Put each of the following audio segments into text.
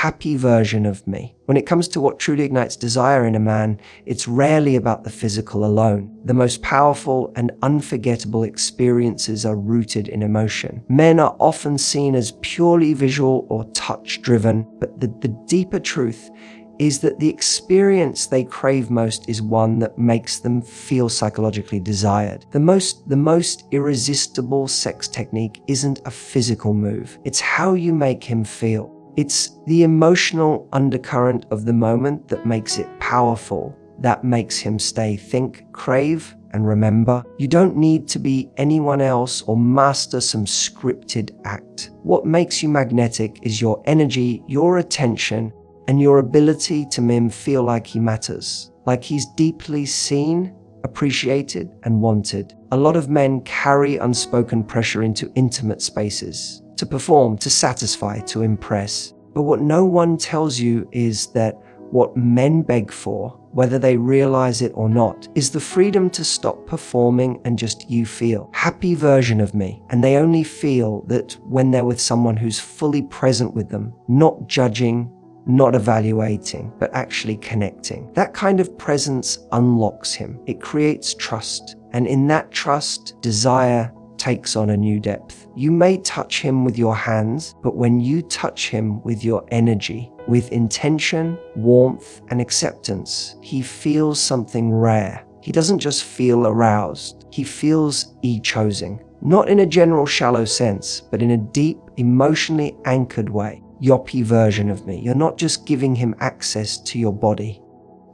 happy version of me. When it comes to what truly ignites desire in a man, it's rarely about the physical alone. The most powerful and unforgettable experiences are rooted in emotion. Men are often seen as purely visual or touch-driven, but the deeper truth is that the experience they crave most is one that makes them feel psychologically desired. The most irresistible sex technique isn't a physical move. It's how you make him feel. It's the emotional undercurrent of the moment that makes it powerful, that makes him stay. Think, crave, and remember. You don't need to be anyone else or master some scripted act. What makes you magnetic is your energy, your attention, and your ability to make him feel like he matters, like he's deeply seen, appreciated, and wanted. A lot of men carry unspoken pressure into intimate spaces, to perform, to satisfy, to impress. But what no one tells you is that what men beg for, whether they realize it or not, is the freedom to stop performing and just you feel. Happy version of me. And they only feel that when they're with someone who's fully present with them, not judging, not evaluating, but actually connecting. That kind of presence unlocks him. It creates trust. And in that trust, desire takes on a new depth. You may touch him with your hands, but when you touch him with your energy, with intention, warmth, and acceptance, he feels something rare. He doesn't just feel aroused. He feels chosen. Not in a general shallow sense, but in a deep, emotionally anchored way. Yoppy version of me. You're not just giving him access to your body.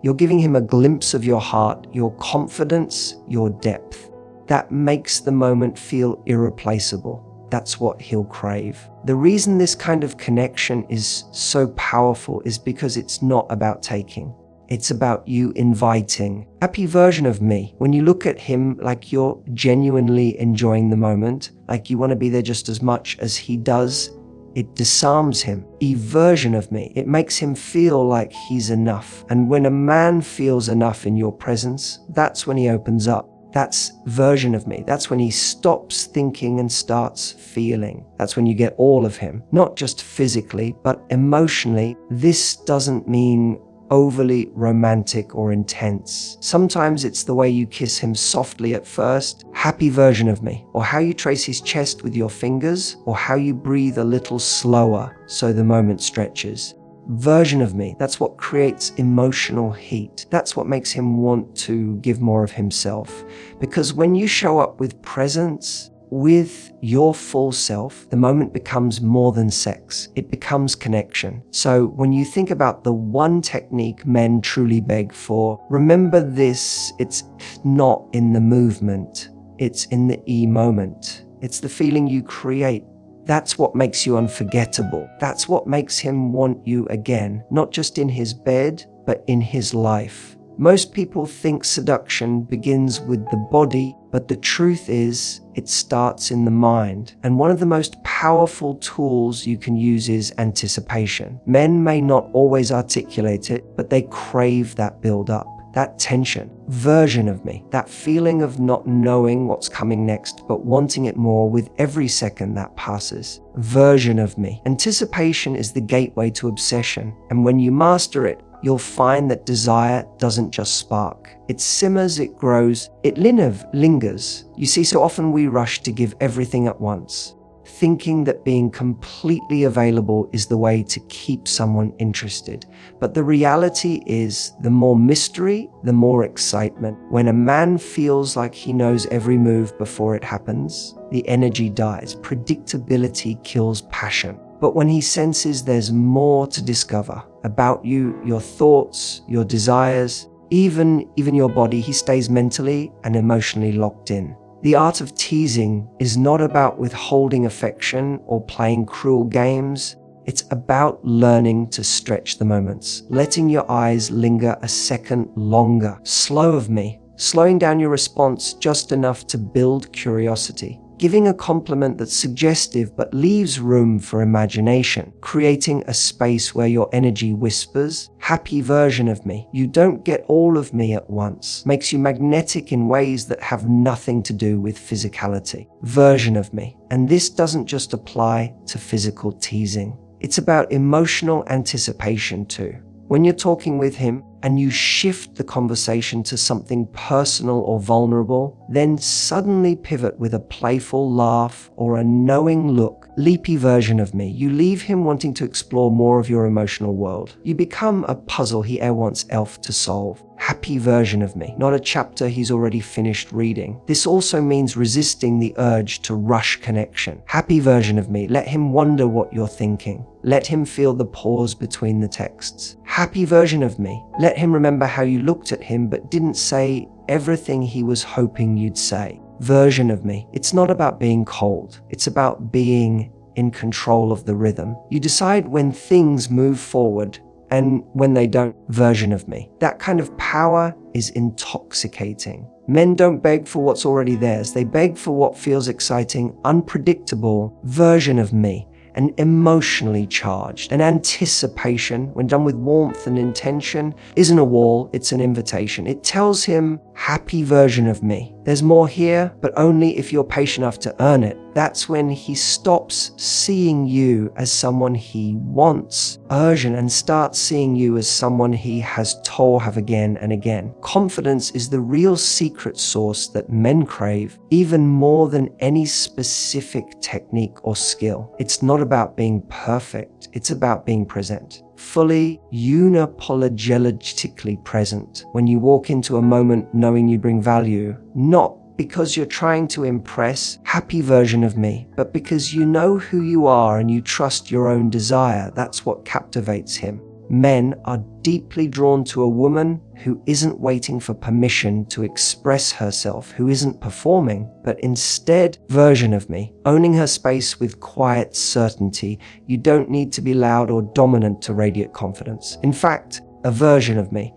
You're giving him a glimpse of your heart, your confidence, your depth. That makes the moment feel irreplaceable. That's what he'll crave. The reason this kind of connection is so powerful is because it's not about taking. It's about you inviting. Happy version of me. When you look at him like you're genuinely enjoying the moment, like you want to be there just as much as he does, it disarms him. Version of me. It makes him feel like he's enough. And when a man feels enough in your presence, that's when he opens up. That's version of me. That's when he stops thinking and starts feeling. That's when you get all of him. Not just physically, but emotionally. This doesn't mean overly romantic or intense. Sometimes it's the way you kiss him softly at first, happy version of me, or how you trace his chest with your fingers, or how you breathe a little slower so the moment stretches. Version of me, that's what creates emotional heat. That's what makes him want to give more of himself. Because when you show up with presence, with your full self, the moment becomes more than sex. It becomes connection. So when you think about the one technique men truly beg for, remember this, it's not in the movement, it's in the moment. It's the feeling you create. That's what makes you unforgettable. That's what makes him want you again, not just in his bed, but in his life. Most people think seduction begins with the body, but the truth is, it starts in the mind. And one of the most powerful tools you can use is anticipation. Men may not always articulate it, but they crave that build-up, that tension. Version of me, that feeling of not knowing what's coming next, but wanting it more with every second that passes. Version of me. Anticipation is the gateway to obsession, and when you master it, you'll find that desire doesn't just spark. It simmers, it grows, it lingers. You see, so often we rush to give everything at once, thinking that being completely available is the way to keep someone interested. But the reality is, the more mystery, the more excitement. When a man feels like he knows every move before it happens, the energy dies. Predictability kills passion. But when he senses there's more to discover about you, your thoughts, your desires, even your body, he stays mentally and emotionally locked in. The art of teasing is not about withholding affection or playing cruel games. It's about learning to stretch the moments, letting your eyes linger a second longer. Slow of me, slowing down your response just enough to build curiosity. Giving a compliment that's suggestive but leaves room for imagination, creating a space where your energy whispers, happy version of me. You don't get all of me at once. Makes you magnetic in ways that have nothing to do with physicality. Version of me. And this doesn't just apply to physical teasing. It's about emotional anticipation too. When you're talking with him and you shift the conversation to something personal or vulnerable, then suddenly pivot with a playful laugh or a knowing look, leapy version of me. You leave him wanting to explore more of your emotional world. You become a puzzle he wants Elf to solve. Happy version of me, not a chapter he's already finished reading. This also means resisting the urge to rush connection. Happy version of me, let him wonder what you're thinking. Let him feel the pause between the texts. Happy version of me, let him remember how you looked at him but didn't say everything he was hoping you'd say. Version of me, it's not about being cold, it's about being in control of the rhythm. You decide when things move forward and when they don't. Version of me. That kind of power is intoxicating. Men don't beg for what's already theirs. They beg for what feels exciting, unpredictable. Version of me. And emotionally charged. An anticipation, when done with warmth and intention, isn't a wall, it's an invitation. It tells him, happy version of me. There's more here, but only if you're patient enough to earn it. That's when he stops seeing you as someone he wants, urgent, and starts seeing you as someone he has to have again and again. Confidence is the real secret sauce that men crave, even more than any specific technique or skill. It's not about being perfect, it's about being present. Fully, unapologetically present. When you walk into a moment knowing you bring value, not because you're trying to impress, happy version of me, but because you know who you are and you trust your own desire. That's what captivates him. Men are deeply drawn to a woman who isn't waiting for permission to express herself, who isn't performing, but instead, version of me, owning her space with quiet certainty. You don't need to be loud or dominant to radiate confidence. In fact, a version of me.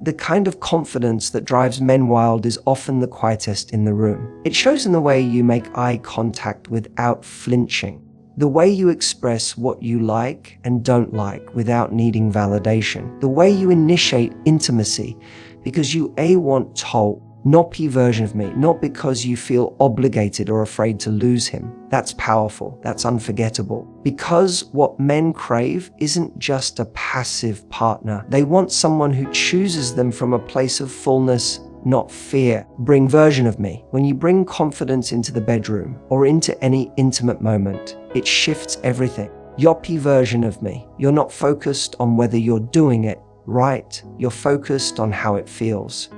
The kind of confidence that drives men wild is often the quietest in the room. It shows in the way you make eye contact without flinching, the way you express what you like and don't like without needing validation, the way you initiate intimacy because you want told, not P version of me, not because you feel obligated or afraid to lose him. That's powerful. That's unforgettable. Because what men crave isn't just a passive partner. They want someone who chooses them from a place of fullness, not fear. Bring version of me. When you bring confidence into the bedroom or into any intimate moment, it shifts everything. Yoppy version of me. You're not focused on whether you're doing it right. You're focused on how it feels.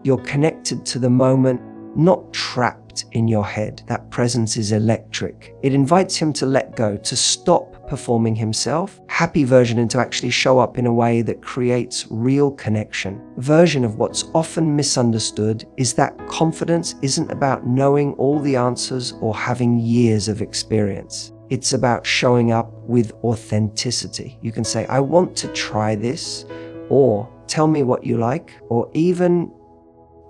You're connected to the moment, not trapped in your head. That presence is electric. It invites him to let go, to stop performing himself. Happy version, and to actually show up in a way that creates real connection. Version of what's often misunderstood is that confidence isn't about knowing all the answers or having years of experience. It's about showing up with authenticity. You can say, I want to try this, or tell me what you like, or even,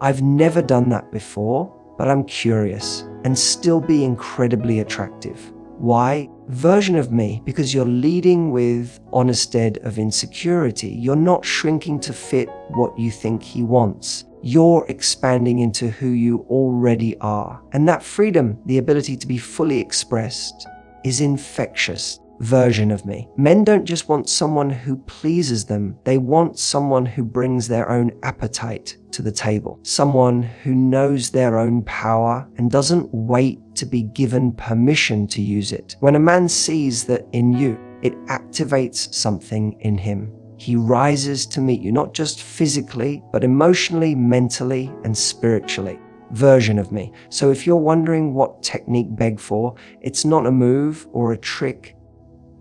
I've never done that before, but I'm curious, and still be incredibly attractive. Why? Version of me, because you're leading with honesty of insecurity. You're not shrinking to fit what you think he wants. You're expanding into who you already are. And that freedom, the ability to be fully expressed, is infectious. Version of me. Men don't just want someone who pleases them. They want someone who brings their own appetite to the table. Someone who knows their own power and doesn't wait to be given permission to use it. When a man sees that in you, it activates something in him. He rises to meet you, not just physically, but emotionally, mentally, and spiritually. Version of me. So if you're wondering what technique beg for, it's not a move or a trick.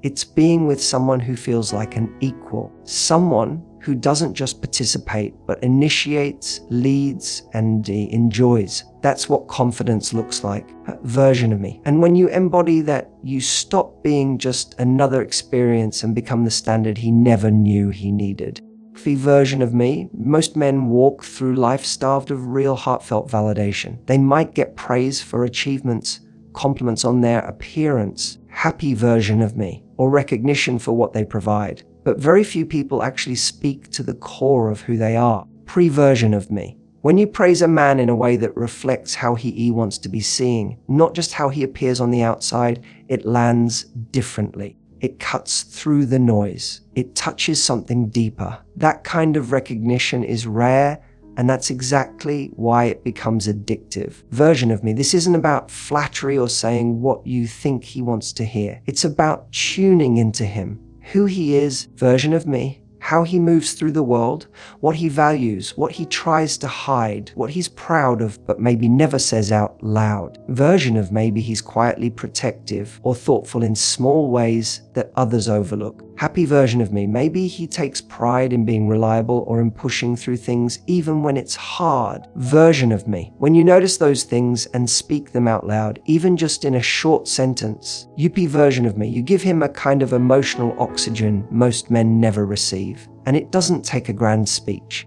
It's being with someone who feels like an equal, someone who doesn't just participate, but initiates, leads, and enjoys. That's what confidence looks like, a version of me. And when you embody that, you stop being just another experience and become the standard he never knew he needed. The version of me, most men walk through life starved of real heartfelt validation. They might get praise for achievements, compliments on their appearance, happy version of me, or recognition for what they provide. But very few people actually speak to the core of who they are. Pre-version of me. When you praise a man in a way that reflects how he wants to be seen, not just how he appears on the outside, it lands differently. It cuts through the noise. It touches something deeper. That kind of recognition is rare, and that's exactly why it becomes addictive. Version of me. This isn't about flattery or saying what you think he wants to hear. It's about tuning into him, who he is, version of me, how he moves through the world, what he values, what he tries to hide, what he's proud of but maybe never says out loud. Version of maybe he's quietly protective or thoughtful in small ways that others overlook. Happy version of me, maybe he takes pride in being reliable or in pushing through things even when it's hard. Version of me, when you notice those things and speak them out loud, even just in a short sentence. Yuppie version of me, you give him a kind of emotional oxygen most men never receive. And it doesn't take a grand speech.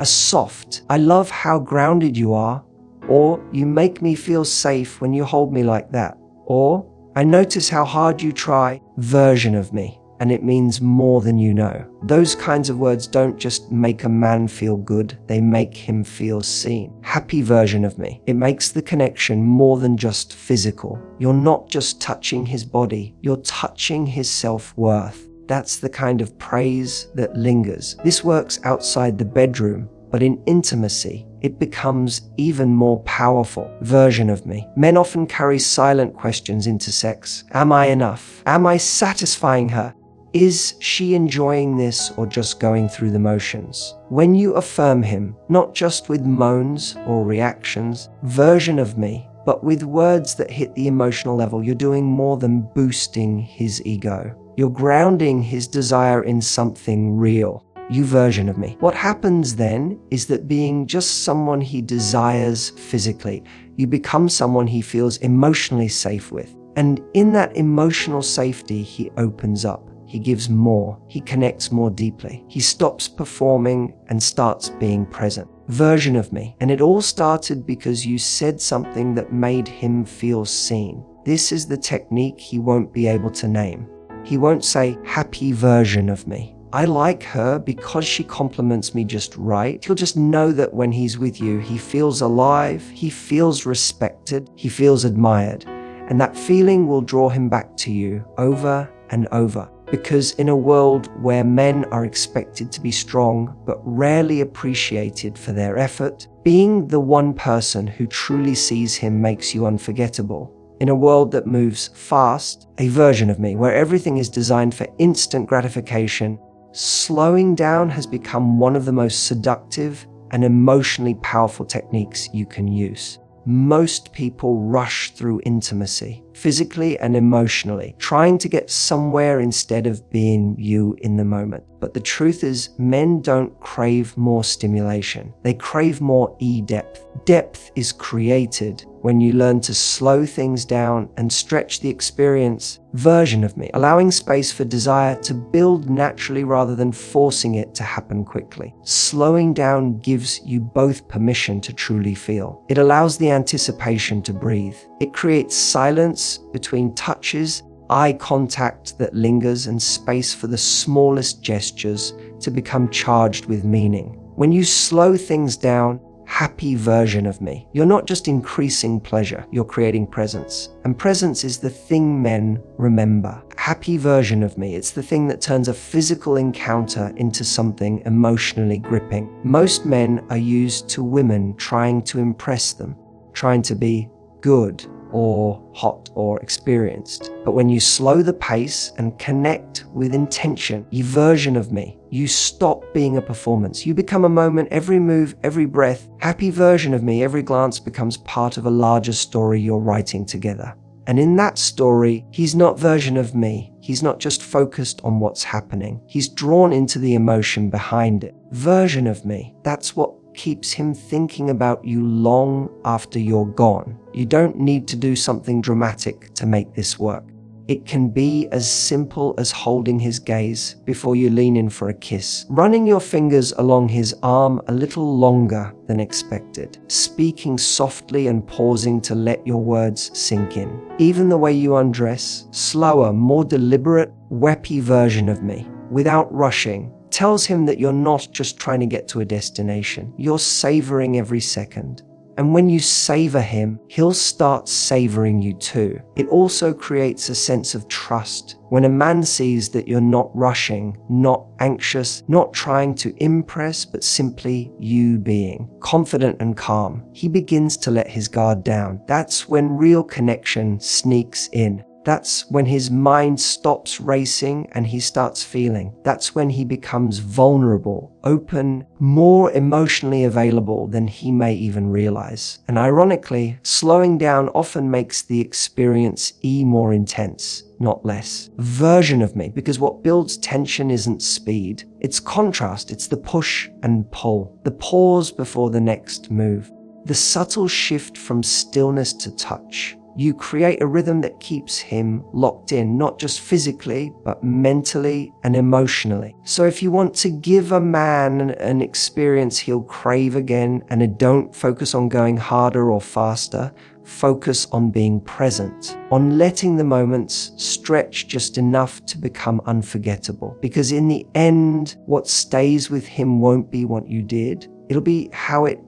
A soft, I love how grounded you are, or you make me feel safe when you hold me like that, or I notice how hard you try, version of me. And it means more than you know. Those kinds of words don't just make a man feel good, they make him feel seen. Happy version of me. It makes the connection more than just physical. You're not just touching his body, you're touching his self-worth. That's the kind of praise that lingers. This works outside the bedroom, but in intimacy, it becomes even more powerful. Version of me. Men often carry silent questions into sex. Am I enough? Am I satisfying her? Is she enjoying this or just going through the motions? When you affirm him, not just with moans or reactions, version of me, but with words that hit the emotional level, you're doing more than boosting his ego. You're grounding his desire in something real. You version of me. What happens then is that being just someone he desires physically, you become someone he feels emotionally safe with. And in that emotional safety, he opens up. He gives more. He connects more deeply. He stops performing and starts being present. Version of me. And it all started because you said something that made him feel seen. This is the technique he won't be able to name. He won't say, happy version of me. I like her because she compliments me just right. He'll just know that when he's with you, he feels alive, he feels respected, he feels admired. And that feeling will draw him back to you over and over. Because in a world where men are expected to be strong but rarely appreciated for their effort, being the one person who truly sees him makes you unforgettable. In a world that moves fast, a version of me where everything is designed for instant gratification, slowing down has become one of the most seductive and emotionally powerful techniques you can use. Most people rush through intimacy, physically and emotionally, trying to get somewhere instead of being you in the moment. But the truth is, men don't crave more stimulation. They crave more depth. Depth is created when you learn to slow things down and stretch the experience. Version of me, allowing space for desire to build naturally rather than forcing it to happen quickly. Slowing down gives you both permission to truly feel. It allows the anticipation to breathe. It creates silence between touches, eye contact that lingers, and space for the smallest gestures to become charged with meaning. When you slow things down, happy version of me, you're not just increasing pleasure, you're creating presence. And presence is the thing men remember. Happy version of me, it's the thing that turns a physical encounter into something emotionally gripping. Most men are used to women trying to impress them, trying to be good or hot or experienced. But when you slow the pace and connect with intention, you version of me, you stop being a performance. You become a moment, every move, every breath. Happy version of me, every glance becomes part of a larger story you're writing together. And in that story, he's not version of me. He's not just focused on what's happening. He's drawn into the emotion behind it. Version of me, that's what keeps him thinking about you long after you're gone. You don't need to do something dramatic to make this work. It can be as simple as holding his gaze before you lean in for a kiss, running your fingers along his arm a little longer than expected, speaking softly and pausing to let your words sink in. Even the way you undress, slower, more deliberate, weppy version of me, without rushing, tells him that you're not just trying to get to a destination. You're savoring every second. And when you savor him, he'll start savoring you too. It also creates a sense of trust. When a man sees that you're not rushing, not anxious, not trying to impress, but simply you being confident and calm, he begins to let his guard down. That's when real connection sneaks in. That's when his mind stops racing and he starts feeling. That's when he becomes vulnerable, open, more emotionally available than he may even realize. And ironically, slowing down often makes the experience more intense, not less. Version of me, because what builds tension isn't speed. It's contrast. It's the push and pull, the pause before the next move, the subtle shift from stillness to touch. You create a rhythm that keeps him locked in, not just physically, but mentally and emotionally. So if you want to give a man an experience he'll crave again, and don't focus on going harder or faster, focus on being present, on letting the moments stretch just enough to become unforgettable. Because in the end, what stays with him won't be what you did. It'll be how it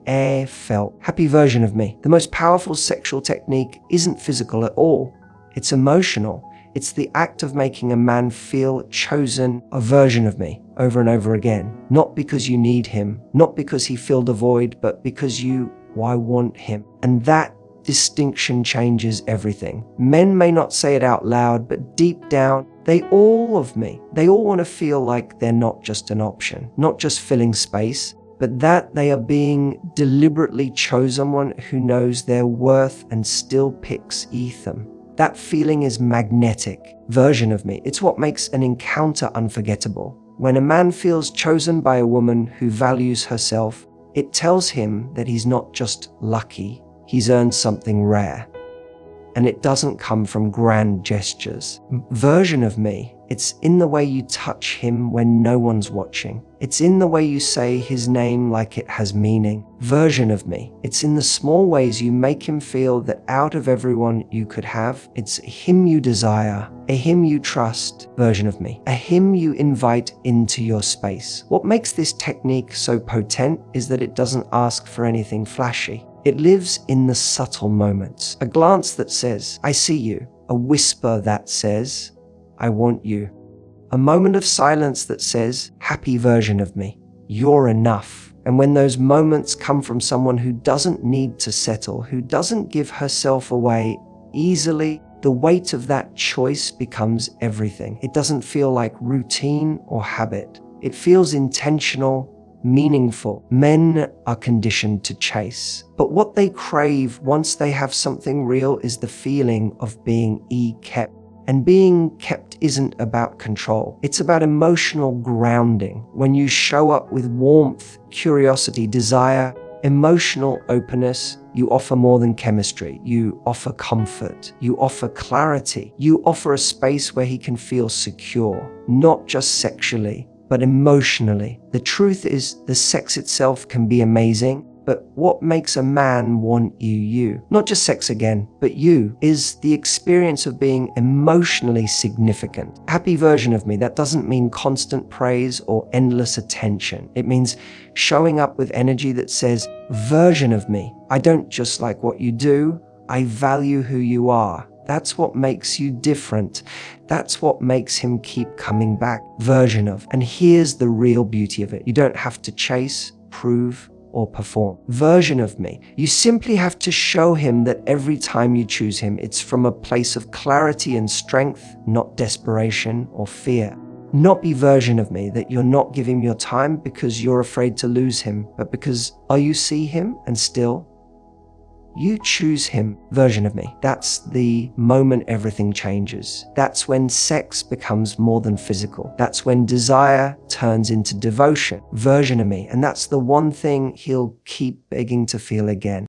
felt. Happy version of me. The most powerful sexual technique isn't physical at all. It's emotional. It's the act of making a man feel chosen, a version of me, over and over again. Not because you need him, not because he filled a void, but because you want him. And that distinction changes everything. Men may not say it out loud, but deep down, they all want to feel like they're not just an option, not just filling space, but that they are being deliberately chosen, one who knows their worth and still picks them. That feeling is magnetic. Version of me. It's what makes an encounter unforgettable. When a man feels chosen by a woman who values herself, it tells him that he's not just lucky, he's earned something rare. And it doesn't come from grand gestures. Version of me. It's in the way you touch him when no one's watching. It's in the way you say his name like it has meaning. Version of me. It's in the small ways you make him feel that out of everyone you could have, it's him you desire, a him you trust. Version of me. A him you invite into your space. What makes this technique so potent is that it doesn't ask for anything flashy. It lives in the subtle moments. A glance that says, I see you. A whisper that says, I want you. A moment of silence that says, happy version of me, you're enough. And when those moments come from someone who doesn't need to settle, who doesn't give herself away easily, the weight of that choice becomes everything. It doesn't feel like routine or habit. It feels intentional, meaningful. Men are conditioned to chase. But what they crave once they have something real is the feeling of being kept. And being kept isn't about control. It's about emotional grounding. When you show up with warmth, curiosity, desire, emotional openness, you offer more than chemistry. You offer comfort. You offer clarity. You offer a space where he can feel secure, not just sexually, but emotionally. The truth is, the sex itself can be amazing, but what makes a man want you, not just sex again, but you, is the experience of being emotionally significant. Happy version of me, that doesn't mean constant praise or endless attention. It means showing up with energy that says, version of me, I don't just like what you do, I value who you are. That's what makes you different. That's what makes him keep coming back. Version of. And here's the real beauty of it. You don't have to chase, prove, or perform. Version of me. You simply have to show him that every time you choose him, it's from a place of clarity and strength, not desperation or fear. Not be version of me, that you're not giving your time because you're afraid to lose him, but because you see him and still you choose him. Version of me. That's the moment everything changes. That's when sex becomes more than physical. That's when desire turns into devotion. Version of me. And that's the one thing he'll keep begging to feel again.